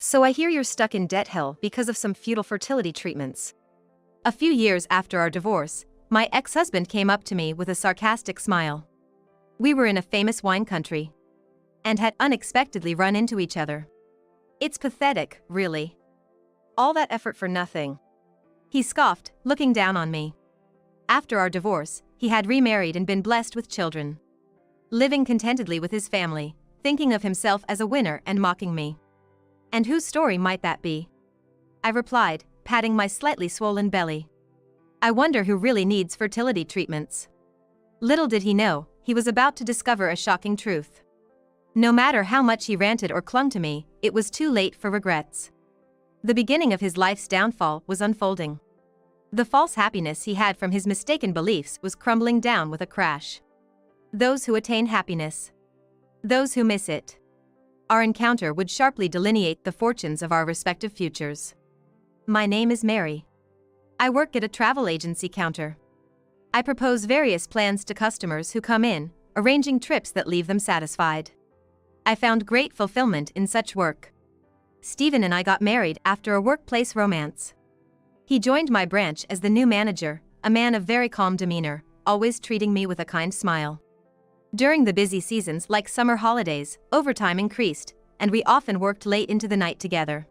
So I hear you're stuck in debt hell because of some futile fertility treatments. A few years after our divorce, my ex-husband came up to me with a sarcastic smile. We were in a famous wine country and had unexpectedly run into each other. It's pathetic, really. All that effort for nothing. He scoffed, looking down on me. After our divorce, he had remarried and been blessed with children. Living contentedly with his family, thinking of himself as a winner and mocking me. And whose story might that be? I replied, patting my slightly swollen belly. I wonder who really needs fertility treatments. Little did he know, he was about to discover a shocking truth. No matter how much he ranted or clung to me, it was too late for regrets. The beginning of his life's downfall was unfolding. The false happiness he had from his mistaken beliefs was crumbling down with a crash. Those who attain happiness. Those who miss it. Our encounter would sharply delineate the fortunes of our respective futures. My name is Mary. I work at a travel agency counter. I propose various plans to customers who come in, arranging trips that leave them satisfied. I found great fulfillment in such work. Stephen and I got married after a workplace romance. He joined my branch as the new manager, a man of very calm demeanor, always treating me with a kind smile. During the busy seasons like summer holidays, overtime increased, and we often worked late into the night together.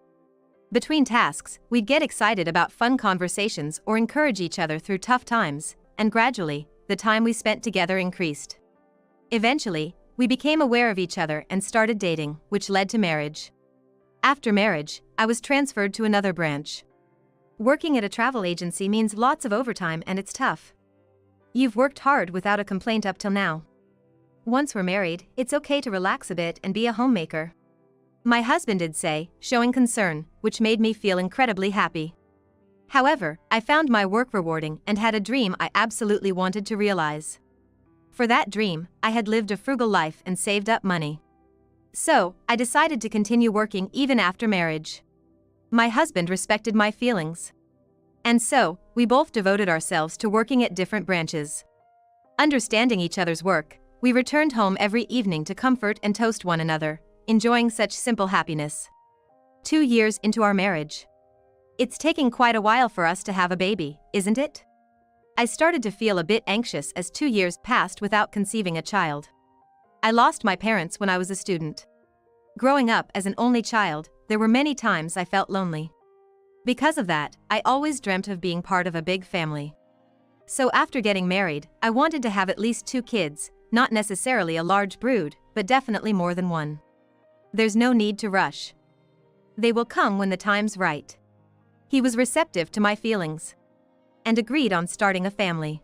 Between tasks, we'd get excited about fun conversations or encourage each other through tough times, and gradually, the time we spent together increased. Eventually, we became aware of each other and started dating, which led to marriage. After marriage, I was transferred to another branch. Working at a travel agency means lots of overtime and it's tough. You've worked hard without a complaint up till now. Once we're married, it's okay to relax a bit and be a homemaker. My husband did say, showing concern, which made me feel incredibly happy. However, I found my work rewarding and had a dream I absolutely wanted to realize. For that dream, I had lived a frugal life and saved up money. So, I decided to continue working even after marriage. My husband respected my feelings. And so, we both devoted ourselves to working at different branches. Understanding each other's work, we returned home every evening to comfort and toast one another, enjoying such simple happiness. 2 years into our marriage. It's taking quite a while for us to have a baby, isn't it? I started to feel a bit anxious as 2 years passed without conceiving a child. I lost my parents when I was a student. Growing up as an only child, there were many times I felt lonely. Because of that, I always dreamt of being part of a big family. So after getting married, I wanted to have at least 2 kids, not necessarily a large brood, but definitely more than one. There's no need to rush. They will come when the time's right. He was receptive to my feelings and agreed on starting a family.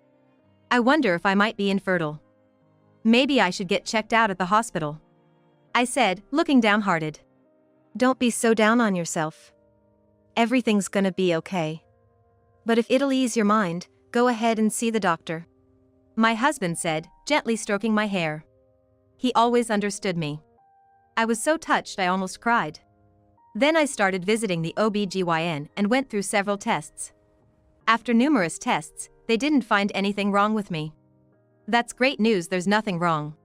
I wonder if I might be infertile. Maybe I should get checked out at the hospital, I said, looking downhearted. Don't be so down on yourself. Everything's gonna be okay. But if it'll ease your mind, go ahead and see the doctor, my husband said, gently stroking my hair. He always understood me. I was so touched I almost cried. Then I started visiting the OB/GYN and went through several tests. After numerous tests, they didn't find anything wrong with me. That's great news, there's nothing wrong,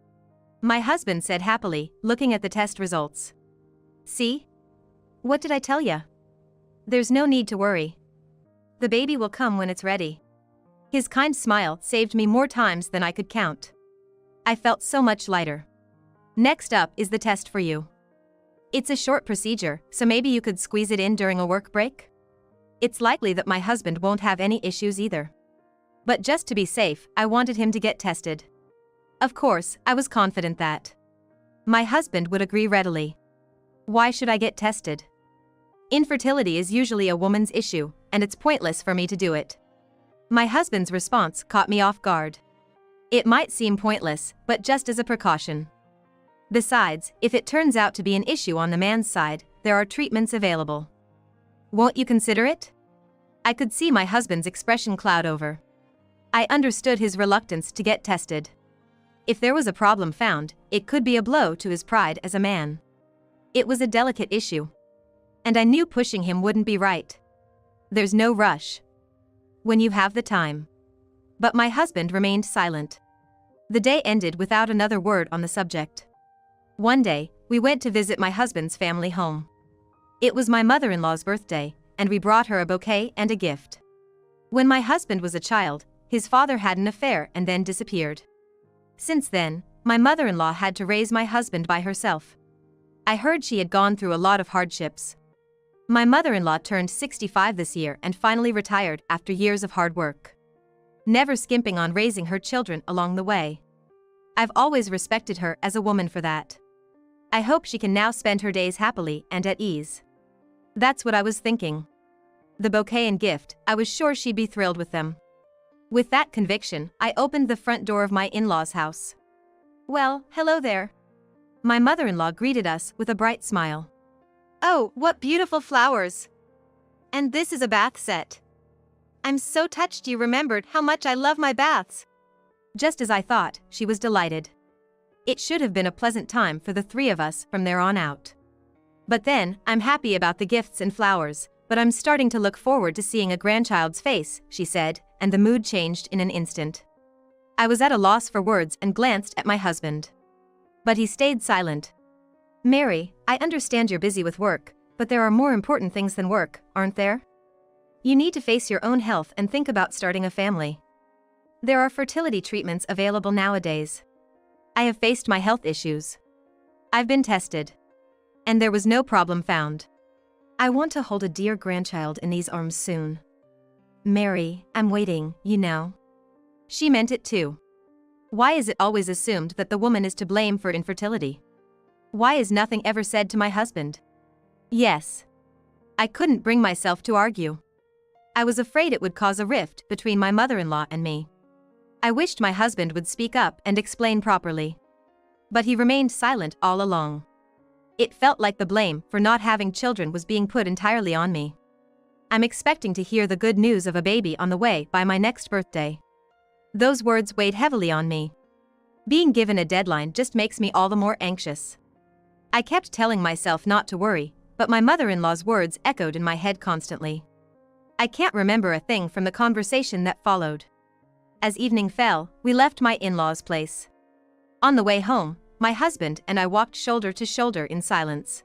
my husband said happily, looking at the test results. See? What did I tell ya? There's no need to worry. The baby will come when it's ready. His kind smile saved me more times than I could count. I felt so much lighter. Next up is the test for you. It's a short procedure, so maybe you could squeeze it in during a work break? It's likely that my husband won't have any issues either. But just to be safe, I wanted him to get tested. Of course, I was confident that my husband would agree readily. Why should I get tested? Infertility is usually a woman's issue, and it's pointless for me to do it. My husband's response caught me off guard. It might seem pointless, but just as a precaution. Besides, if it turns out to be an issue on the man's side, there are treatments available. Won't you consider it? I could see my husband's expression cloud over. I understood his reluctance to get tested. If there was a problem found, it could be a blow to his pride as a man. It was a delicate issue. And I knew pushing him wouldn't be right. There's no rush. When you have the time. But my husband remained silent. The day ended without another word on the subject. One day, we went to visit my husband's family home. It was my mother-in-law's birthday, and we brought her a bouquet and a gift. When my husband was a child, his father had an affair and then disappeared. Since then, my mother-in-law had to raise my husband by herself. I heard she had gone through a lot of hardships. My mother-in-law turned 65 this year and finally retired after years of hard work, never skimping on raising her children along the way. I've always respected her as a woman for that. I hope she can now spend her days happily and at ease. That's what I was thinking. The bouquet and gift, I was sure she'd be thrilled with them. With that conviction, I opened the front door of my in-laws' house. "Well, hello there." My mother-in-law greeted us with a bright smile. "Oh, what beautiful flowers! And this is a bath set. I'm so touched you remembered how much I love my baths." Just as I thought, she was delighted. It should have been a pleasant time for the three of us from there on out. But then, "I'm happy about the gifts and flowers, but I'm starting to look forward to seeing a grandchild's face," she said, and the mood changed in an instant. I was at a loss for words and glanced at my husband. But he stayed silent. "Mary, I understand you're busy with work, but there are more important things than work, aren't there? You need to face your own health and think about starting a family. There are fertility treatments available nowadays. I have faced my health issues. I've been tested. And there was no problem found. I want to hold a dear grandchild in these arms soon. Mary, I'm waiting, you know." She meant it too. Why is it always assumed that the woman is to blame for infertility? Why is nothing ever said to my husband? Yes. I couldn't bring myself to argue. I was afraid it would cause a rift between my mother-in-law and me. I wished my husband would speak up and explain properly. But he remained silent all along. It felt like the blame for not having children was being put entirely on me. I'm expecting to hear the good news of a baby on the way by my next birthday. Those words weighed heavily on me. Being given a deadline just makes me all the more anxious. I kept telling myself not to worry, but my mother-in-law's words echoed in my head constantly. I can't remember a thing from the conversation that followed. As evening fell, we left my in-laws' place. On the way home, my husband and I walked shoulder to shoulder in silence.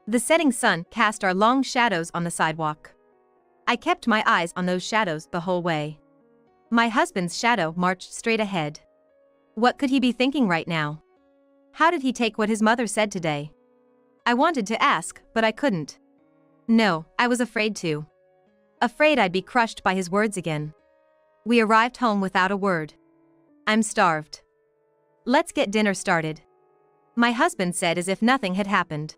The setting sun cast our long shadows on the sidewalk. I kept my eyes on those shadows the whole way. My husband's shadow marched straight ahead. What could he be thinking right now? How did he take what his mother said today? I wanted to ask, but I couldn't. No, I was afraid to. Afraid I'd be crushed by his words again. We arrived home without a word. "I'm starved. Let's get dinner started," my husband said as if nothing had happened.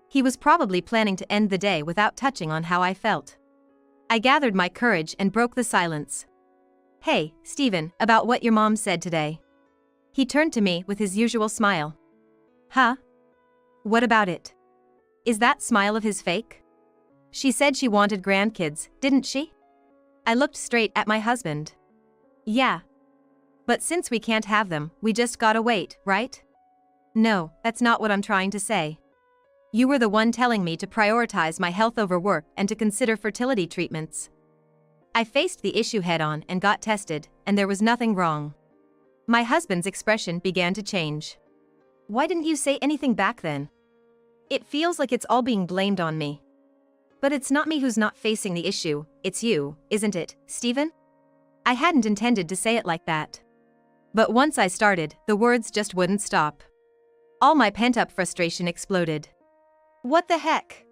He was probably planning to end the day without touching on how I felt. I gathered my courage and broke the silence. "Hey, Stephen, about what your mom said today." He turned to me with his usual smile. "Huh? What about it? Is that smile of his fake? She said she wanted grandkids, didn't she?" I looked straight at my husband. "Yeah. But since we can't have them, we just gotta wait, right?" "No, that's not what I'm trying to say. You were the one telling me to prioritize my health over work and to consider fertility treatments. I faced the issue head-on and got tested, and there was nothing wrong." My husband's expression began to change. "Why didn't you say anything back then? It feels like it's all being blamed on me." "But it's not me who's not facing the issue, it's you, isn't it, Stephen?" I hadn't intended to say it like that. But once I started, the words just wouldn't stop. All my pent-up frustration exploded. "What the heck?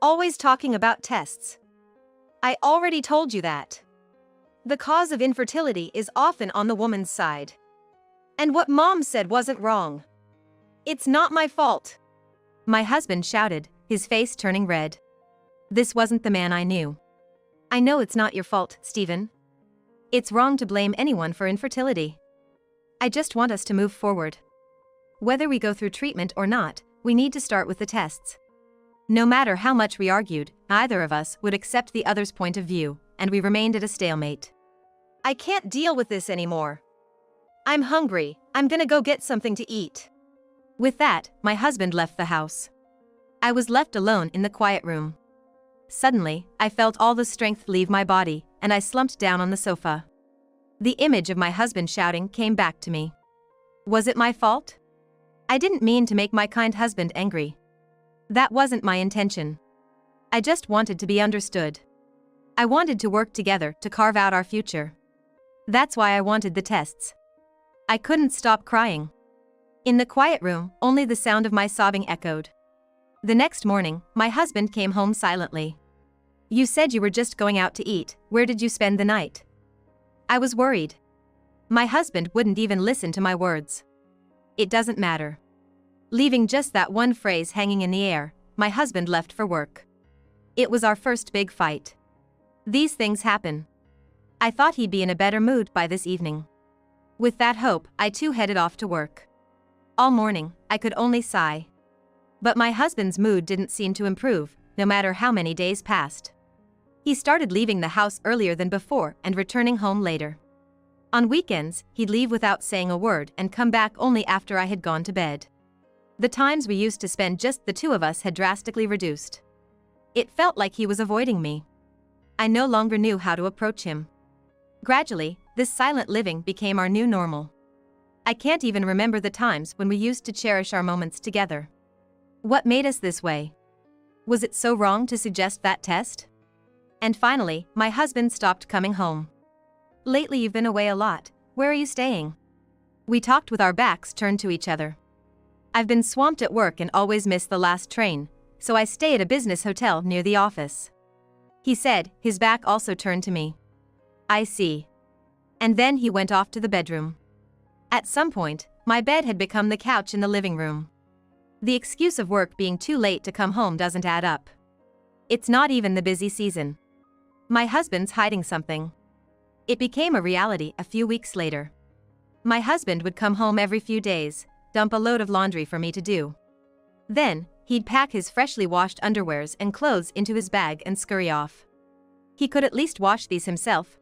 Always talking about tests. I already told you that. The cause of infertility is often on the woman's side. And what Mom said wasn't wrong. It's not my fault," my husband shouted, his face turning red. This wasn't the man I knew. "I know it's not your fault, Stephen. It's wrong to blame anyone for infertility. I just want us to move forward. Whether we go through treatment or not, we need to start with the tests." No matter how much we argued, neither of us would accept the other's point of view, and we remained at a stalemate. "I can't deal with this anymore. I'm hungry, I'm gonna go get something to eat." With that, my husband left the house. I was left alone in the quiet room. Suddenly, I felt all the strength leave my body, and I slumped down on the sofa. The image of my husband shouting came back to me. Was it my fault? I didn't mean to make my kind husband angry. That wasn't my intention. I just wanted to be understood. I wanted to work together to carve out our future. That's why I wanted the tests. I couldn't stop crying. In the quiet room, only the sound of my sobbing echoed. The next morning, my husband came home silently. "You said you were just going out to eat. Where did you spend the night?" I was worried. My husband wouldn't even listen to my words. "It doesn't matter." Leaving just that one phrase hanging in the air, my husband left for work. It was our first big fight. These things happen. I thought he'd be in a better mood by this evening. With that hope, I too headed off to work. All morning, I could only sigh. But my husband's mood didn't seem to improve, no matter how many days passed. He started leaving the house earlier than before and returning home later. On weekends, he'd leave without saying a word and come back only after I had gone to bed. The times we used to spend just the two of us had drastically reduced. It felt like he was avoiding me. I no longer knew how to approach him. Gradually, this silent living became our new normal. I can't even remember the times when we used to cherish our moments together. What made us this way? Was it so wrong to suggest that test? And finally, my husband stopped coming home. "Lately you've been away a lot. Where are you staying?" We talked with our backs turned to each other. "I've been swamped at work and always miss the last train, so I stay at a business hotel near the office," he said, his back also turned to me. "I see." And then he went off to the bedroom. At some point, my bed had become the couch in the living room. The excuse of work being too late to come home doesn't add up. It's not even the busy season. My husband's hiding something. It became a reality a few weeks later. My husband would come home every few days, dump a load of laundry for me to do. Then, he'd pack his freshly washed underwears and clothes into his bag and scurry off. He could at least wash these himself.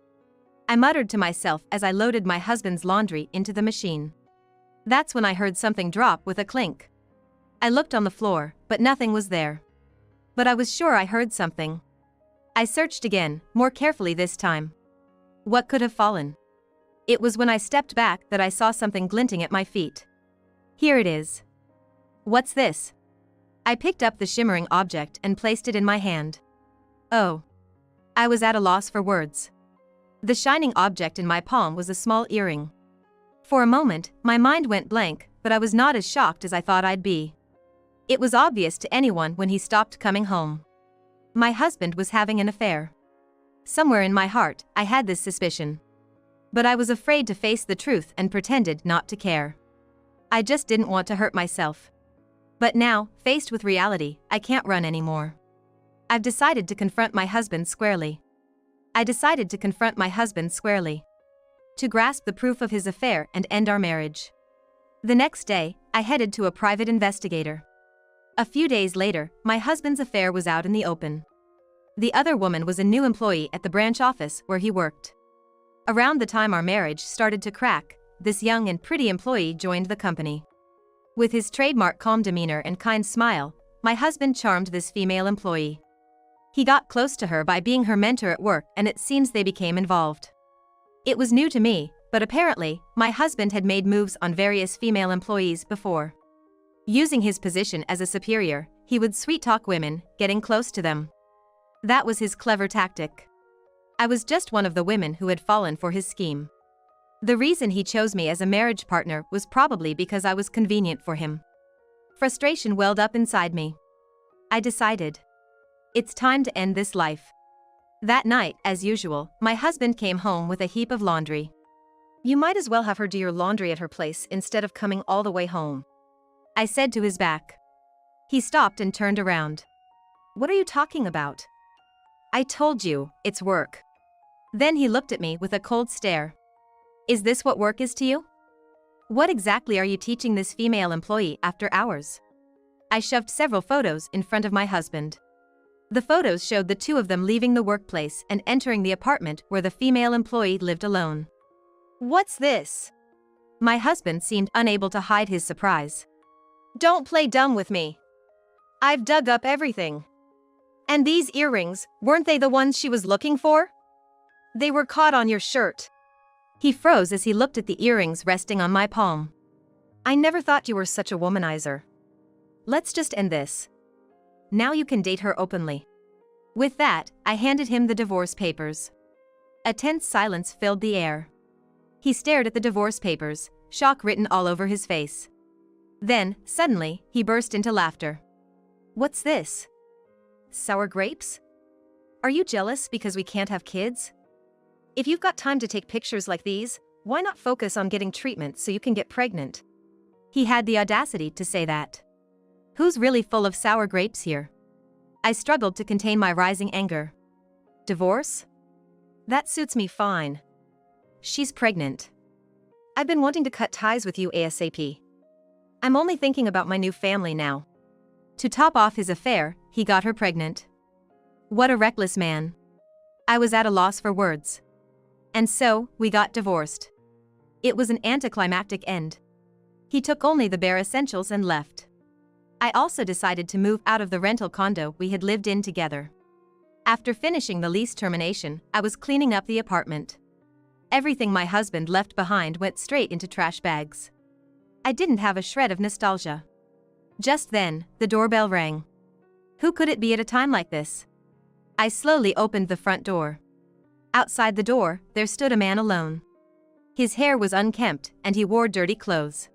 I muttered to myself as I loaded my husband's laundry into the machine. That's when I heard something drop with a clink. I looked on the floor, but nothing was there. But I was sure I heard something. I searched again, more carefully this time. What could have fallen? It was when I stepped back that I saw something glinting at my feet. Here it is. What's this? I picked up the shimmering object and placed it in my hand. Oh. I was at a loss for words. The shining object in my palm was a small earring. For a moment, my mind went blank, but I was not as shocked as I thought I'd be. It was obvious to anyone when he stopped coming home. My husband was having an affair. Somewhere in my heart, I had this suspicion. But I was afraid to face the truth and pretended not to care. I just didn't want to hurt myself. But now, faced with reality, I can't run anymore. I've decided to confront my husband squarely. To grasp the proof of his affair and end our marriage. The next day, I headed to a private investigator. A few days later, my husband's affair was out in the open. The other woman was a new employee at the branch office where he worked. Around the time our marriage started to crack, this young and pretty employee joined the company. With his trademark calm demeanor and kind smile, my husband charmed this female employee. He got close to her by being her mentor at work, and it seems they became involved. It was new to me, but apparently, my husband had made moves on various female employees before. Using his position as a superior, he would sweet-talk women, getting close to them. That was his clever tactic. I was just one of the women who had fallen for his scheme. The reason he chose me as a marriage partner was probably because I was convenient for him. Frustration welled up inside me. I decided. It's time to end this life. That night, as usual, my husband came home with a heap of laundry. "You might as well have her do your laundry at her place instead of coming all the way home," I said to his back. He stopped and turned around. "What are you talking about?" "I told you, it's work." Then he looked at me with a cold stare. "Is this what work is to you? What exactly are you teaching this female employee after hours?" I shoved several photos in front of my husband. The photos showed the two of them leaving the workplace and entering the apartment where the female employee lived alone. "What's this?" My husband seemed unable to hide his surprise. "Don't play dumb with me. I've dug up everything. And these earrings, weren't they the ones she was looking for? They were caught on your shirt." He froze as he looked at the earrings resting on my palm. "I never thought you were such a womanizer. Let's just end this. Now you can date her openly." With that, I handed him the divorce papers. A tense silence filled the air. He stared at the divorce papers, shock written all over his face. Then, suddenly, he burst into laughter. "What's this? Sour grapes? Are you jealous because we can't have kids? If you've got time to take pictures like these, why not focus on getting treatment so you can get pregnant?" He had the audacity to say that. Who's really full of sour grapes here? I struggled to contain my rising anger. Divorce? That suits me fine. She's pregnant. I've been wanting to cut ties with you ASAP. I'm only thinking about my new family now. To top off his affair, he got her pregnant. What a reckless man. I was at a loss for words. And so, we got divorced. It was an anticlimactic end. He took only the bare essentials and left. I also decided to move out of the rental condo we had lived in together. After finishing the lease termination, I was cleaning up the apartment. Everything my husband left behind went straight into trash bags. I didn't have a shred of nostalgia. Just then, the doorbell rang. Who could it be at a time like this? I slowly opened the front door. Outside the door, there stood a man alone. His hair was unkempt, and he wore dirty clothes.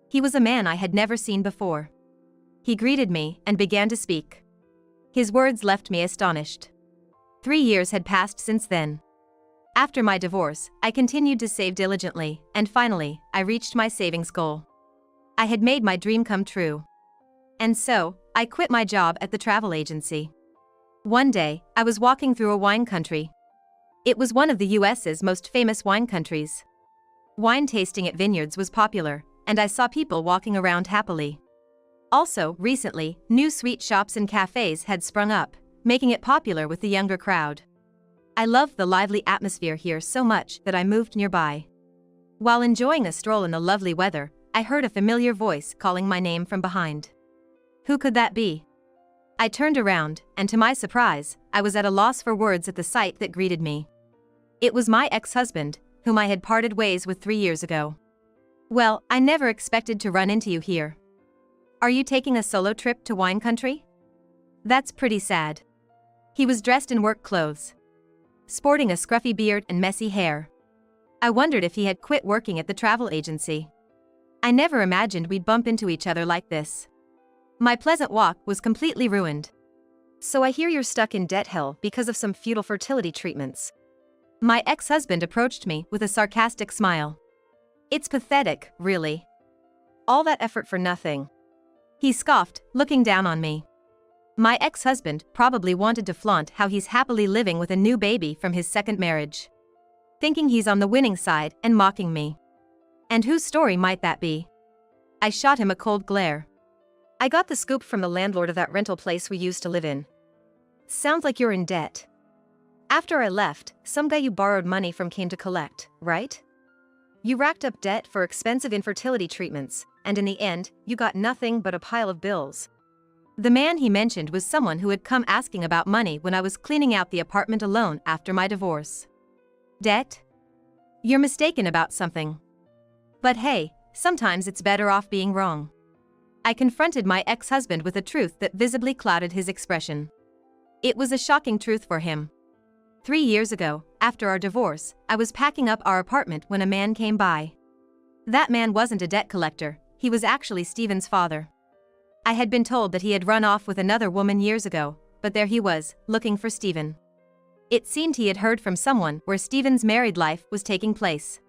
He was a man I had never seen before. He greeted me and began to speak. His words left me astonished. 3 years had passed since then. After my divorce, I continued to save diligently, and finally, I reached my savings goal. I had made my dream come true. And so, I quit my job at the travel agency. One day, I was walking through a wine country. It was one of the US's most famous wine countries. Wine tasting at vineyards was popular, and I saw people walking around happily. Also, recently, new sweet shops and cafes had sprung up, making it popular with the younger crowd. I loved the lively atmosphere here so much that I moved nearby. While enjoying a stroll in the lovely weather, I heard a familiar voice calling my name from behind. Who could that be? I turned around, and to my surprise, I was at a loss for words at the sight that greeted me. It was my ex-husband, whom I had parted ways with 3 years ago. Well, I never expected to run into you here. Are you taking a solo trip to wine country? That's pretty sad. He was dressed in work clothes, sporting a scruffy beard and messy hair. I wondered if he had quit working at the travel agency. I never imagined we'd bump into each other like this. My pleasant walk was completely ruined. So I hear you're stuck in debt hell because of some futile fertility treatments. My ex-husband approached me with a sarcastic smile. It's pathetic, really. All that effort for nothing. He scoffed, looking down on me. My ex-husband probably wanted to flaunt how he's happily living with a new baby from his second marriage. Thinking he's on the winning side and mocking me. And whose story might that be? I shot him a cold glare. I got the scoop from the landlord of that rental place we used to live in. Sounds like you're in debt. After I left, some guy you borrowed money from came to collect, right? You racked up debt for expensive infertility treatments, and in the end, you got nothing but a pile of bills. The man he mentioned was someone who had come asking about money when I was cleaning out the apartment alone after my divorce. Debt? You're mistaken about something. But hey, sometimes it's better off being wrong. I confronted my ex-husband with a truth that visibly clouded his expression. It was a shocking truth for him. 3 years ago, after our divorce, I was packing up our apartment when a man came by. That man wasn't a debt collector, he was actually Stephen's father. I had been told that he had run off with another woman years ago, but there he was, looking for Stephen. It seemed he had heard from someone where Stephen's married life was taking place.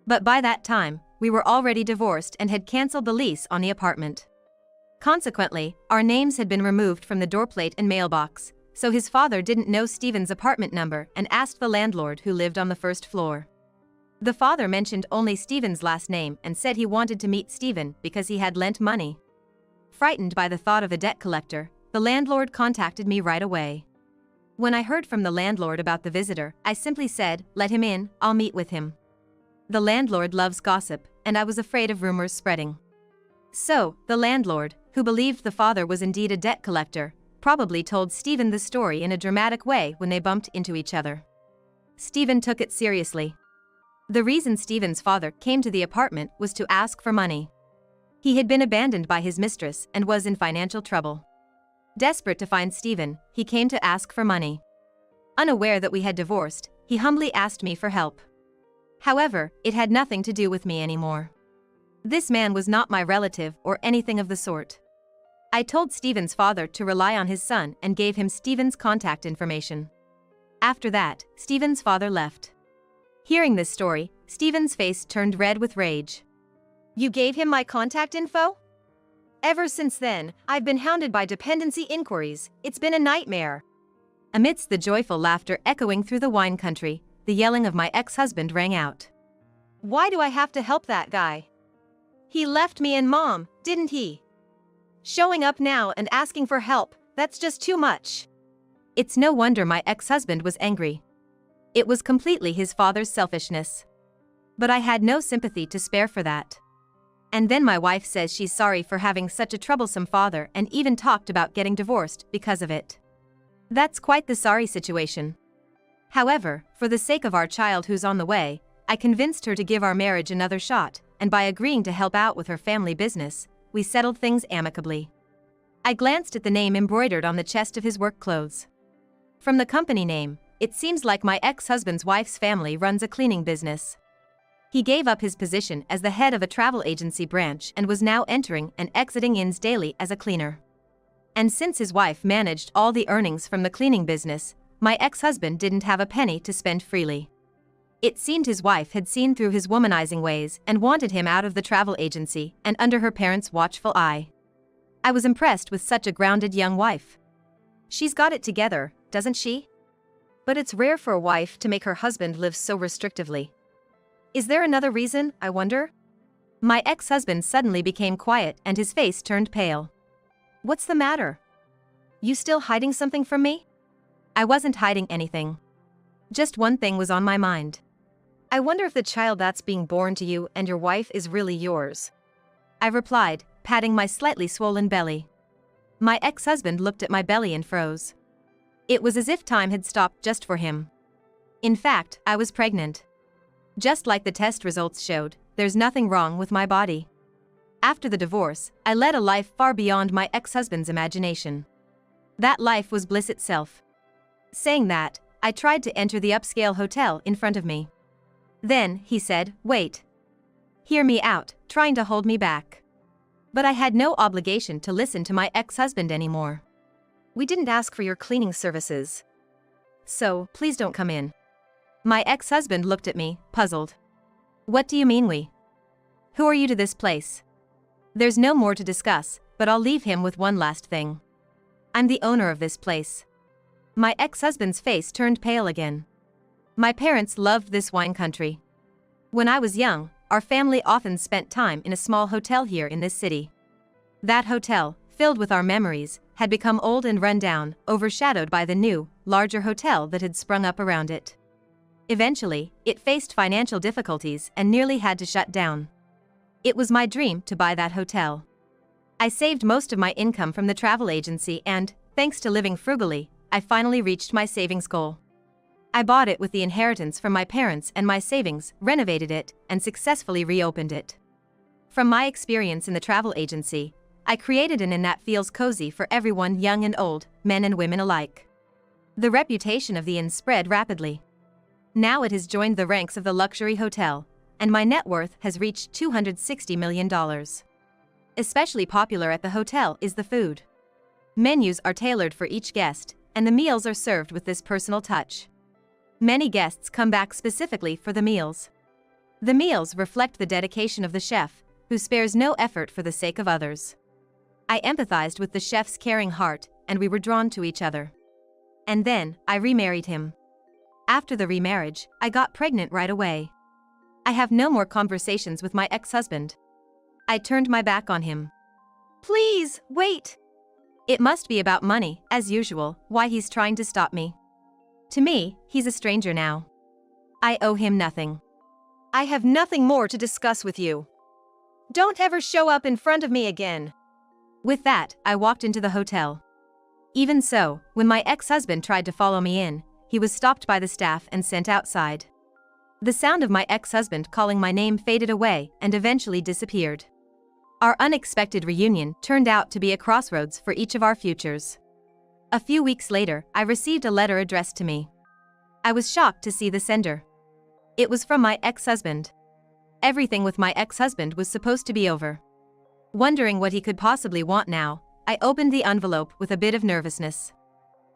But by that time, we were already divorced and had cancelled the lease on the apartment. Consequently, our names had been removed from the doorplate and mailbox, so his father didn't know Stephen's apartment number and asked the landlord who lived on the first floor. The father mentioned only Stephen's last name and said he wanted to meet Stephen because he had lent money. Frightened by the thought of a debt collector, the landlord contacted me right away. When I heard from the landlord about the visitor, I simply said, "Let him in, I'll meet with him." The landlord loves gossip, and I was afraid of rumors spreading. So, the landlord, who believed the father was indeed a debt collector, probably told Stephen the story in a dramatic way when they bumped into each other. Stephen took it seriously. The reason Stephen's father came to the apartment was to ask for money. He had been abandoned by his mistress and was in financial trouble. Desperate to find Stephen, he came to ask for money. Unaware that we had divorced, he humbly asked me for help. However, it had nothing to do with me anymore. This man was not my relative or anything of the sort. I told Stephen's father to rely on his son and gave him Stephen's contact information. After that, Stephen's father left. Hearing this story, Stephen's face turned red with rage. "You gave him my contact info? Ever since then, I've been hounded by dependency inquiries. It's been a nightmare." Amidst the joyful laughter echoing through the wine country, the yelling of my ex-husband rang out. "Why do I have to help that guy? He left me and Mom, didn't he? Showing up now and asking for help, that's just too much." It's no wonder my ex-husband was angry. It was completely his father's selfishness. But I had no sympathy to spare for that. And then my wife says she's sorry for having such a troublesome father and even talked about getting divorced because of it. That's quite the sorry situation. However, for the sake of our child who's on the way, I convinced her to give our marriage another shot, and by agreeing to help out with her family business, we settled things amicably. I glanced at the name embroidered on the chest of his work clothes. From the company name, it seems like my ex-husband's wife's family runs a cleaning business. He gave up his position as the head of a travel agency branch and was now entering and exiting inns daily as a cleaner. And since his wife managed all the earnings from the cleaning business, my ex-husband didn't have a penny to spend freely. It seemed his wife had seen through his womanizing ways and wanted him out of the travel agency and under her parents' watchful eye. I was impressed with such a grounded young wife. She's got it together, doesn't she? But it's rare for a wife to make her husband live so restrictively. Is there another reason, I wonder? My ex-husband suddenly became quiet and his face turned pale. "What's the matter? You still hiding something from me?" I wasn't hiding anything. Just one thing was on my mind. "I wonder if the child that's being born to you and your wife is really yours," I replied, patting my slightly swollen belly. My ex-husband looked at my belly and froze. It was as if time had stopped just for him. In fact, I was pregnant. Just like the test results showed, there's nothing wrong with my body. After the divorce, I led a life far beyond my ex-husband's imagination. That life was bliss itself. Saying that, I tried to enter the upscale hotel in front of me. Then, he said, "Wait. Hear me out," trying to hold me back. But I had no obligation to listen to my ex-husband anymore. "We didn't ask for your cleaning services. So, please don't come in." My ex-husband looked at me, puzzled. "What do you mean we? Who are you to this place?" There's no more to discuss, but I'll leave him with one last thing. I'm the owner of this place. My ex-husband's face turned pale again. My parents loved this wine country. When I was young, our family often spent time in a small hotel here in this city. That hotel, filled with our memories, had become old and run down, overshadowed by the new, larger hotel that had sprung up around it. Eventually, it faced financial difficulties and nearly had to shut down. It was my dream to buy that hotel. I saved most of my income from the travel agency and, thanks to living frugally, I finally reached my savings goal. I bought it with the inheritance from my parents and my savings, renovated it, and successfully reopened it. From my experience in the travel agency, I created an inn that feels cozy for everyone, young and old, men and women alike. The reputation of the inn spread rapidly. Now it has joined the ranks of the luxury hotel, and my net worth has reached $260 million. Especially popular at the hotel is the food. Menus are tailored for each guest, and the meals are served with this personal touch. Many guests come back specifically for the meals. The meals reflect the dedication of the chef, who spares no effort for the sake of others. I empathized with the chef's caring heart, and we were drawn to each other. And then, I remarried him. After the remarriage, I got pregnant right away. I have no more conversations with my ex-husband. I turned my back on him. "Please, wait." It must be about money, as usual, why he's trying to stop me. To me, he's a stranger now. I owe him nothing. I have nothing more to discuss with you. Don't ever show up in front of me again. With that, I walked into the hotel. Even so, when my ex-husband tried to follow me in, he was stopped by the staff and sent outside. The sound of my ex-husband calling my name faded away and eventually disappeared. Our unexpected reunion turned out to be a crossroads for each of our futures. A few weeks later, I received a letter addressed to me. I was shocked to see the sender. It was from my ex-husband. Everything with my ex-husband was supposed to be over. Wondering what he could possibly want now, I opened the envelope with a bit of nervousness.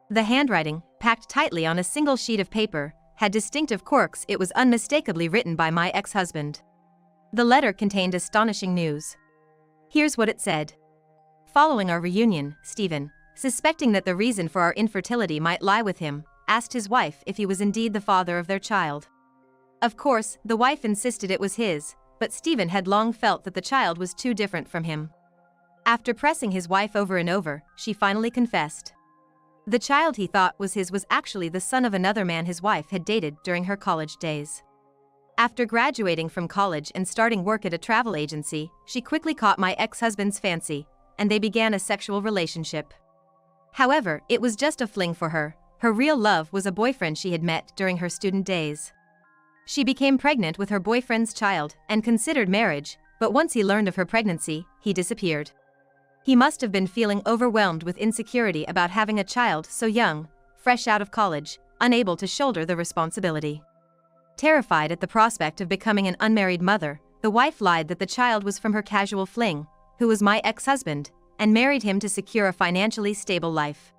The handwriting, packed tightly on a single sheet of paper, had distinctive quirks. It was unmistakably written by my ex-husband. The letter contained astonishing news. Here's what it said. Following our reunion, Stephen, suspecting that the reason for our infertility might lie with him, asked his wife if he was indeed the father of their child. Of course, the wife insisted it was his, but Stephen had long felt that the child was too different from him. After pressing his wife over and over, she finally confessed. The child he thought was his was actually the son of another man his wife had dated during her college days. After graduating from college and starting work at a travel agency, she quickly caught my ex-husband's fancy, and they began a sexual relationship. However, it was just a fling for her. Her real love was a boyfriend she had met during her student days. She became pregnant with her boyfriend's child and considered marriage, but once he learned of her pregnancy, he disappeared. He must have been feeling overwhelmed with insecurity about having a child so young, fresh out of college, unable to shoulder the responsibility. Terrified at the prospect of becoming an unmarried mother, the wife lied that the child was from her casual fling, who was my ex-husband, and married him to secure a financially stable life.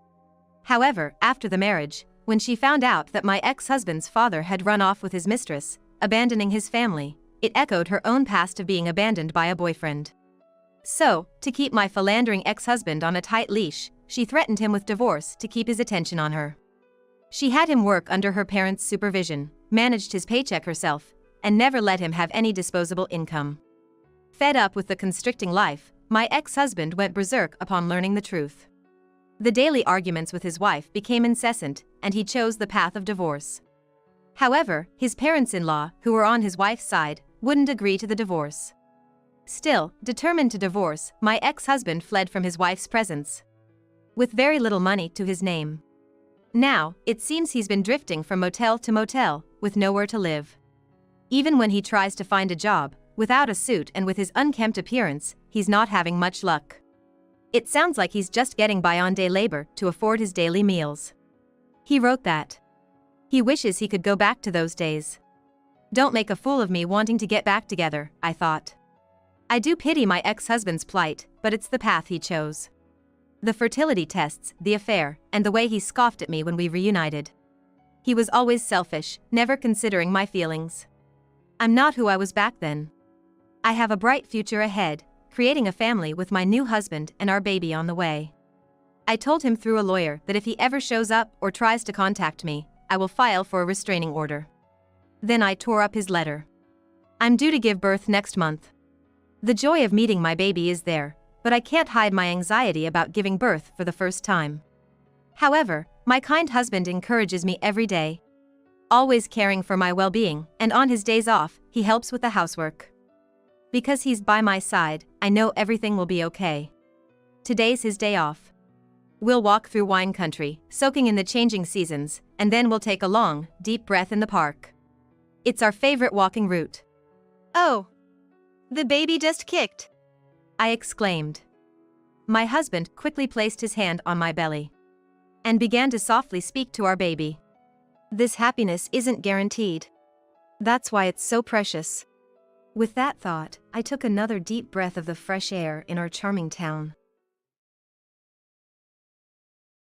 However, after the marriage, when she found out that my ex-husband's father had run off with his mistress, abandoning his family, it echoed her own past of being abandoned by a boyfriend. So, to keep my philandering ex-husband on a tight leash, she threatened him with divorce to keep his attention on her. She had him work under her parents' supervision, managed his paycheck herself, and never let him have any disposable income. Fed up with the constricting life, my ex-husband went berserk upon learning the truth. The daily arguments with his wife became incessant, and he chose the path of divorce. However, his parents-in-law, who were on his wife's side, wouldn't agree to the divorce. Still, determined to divorce, my ex-husband fled from his wife's presence. With very little money to his name. Now, it seems he's been drifting from motel to motel, with nowhere to live. Even when he tries to find a job, without a suit and with his unkempt appearance, he's not having much luck. It sounds like he's just getting by on day labor to afford his daily meals. He wrote that. He wishes he could go back to those days. Don't make a fool of me wanting to get back together, I thought. I do pity my ex-husband's plight, but it's the path he chose. The fertility tests, the affair, and the way he scoffed at me when we reunited. He was always selfish, never considering my feelings. I'm not who I was back then. I have a bright future ahead, creating a family with my new husband and our baby on the way. I told him through a lawyer that if he ever shows up or tries to contact me, I will file for a restraining order. Then I tore up his letter. I'm due to give birth next month. The joy of meeting my baby is there, but I can't hide my anxiety about giving birth for the first time. However, my kind husband encourages me every day, always caring for my well-being, and on his days off, he helps with the housework. Because he's by my side, I know everything will be okay. Today's his day off. We'll walk through wine country, soaking in the changing seasons, and then we'll take a long, deep breath in the park. It's our favorite walking route. Oh! The baby just kicked! I exclaimed. My husband quickly placed his hand on my belly and began to softly speak to our baby. This happiness isn't guaranteed. That's why it's so precious. With that thought, I took another deep breath of the fresh air in our charming town.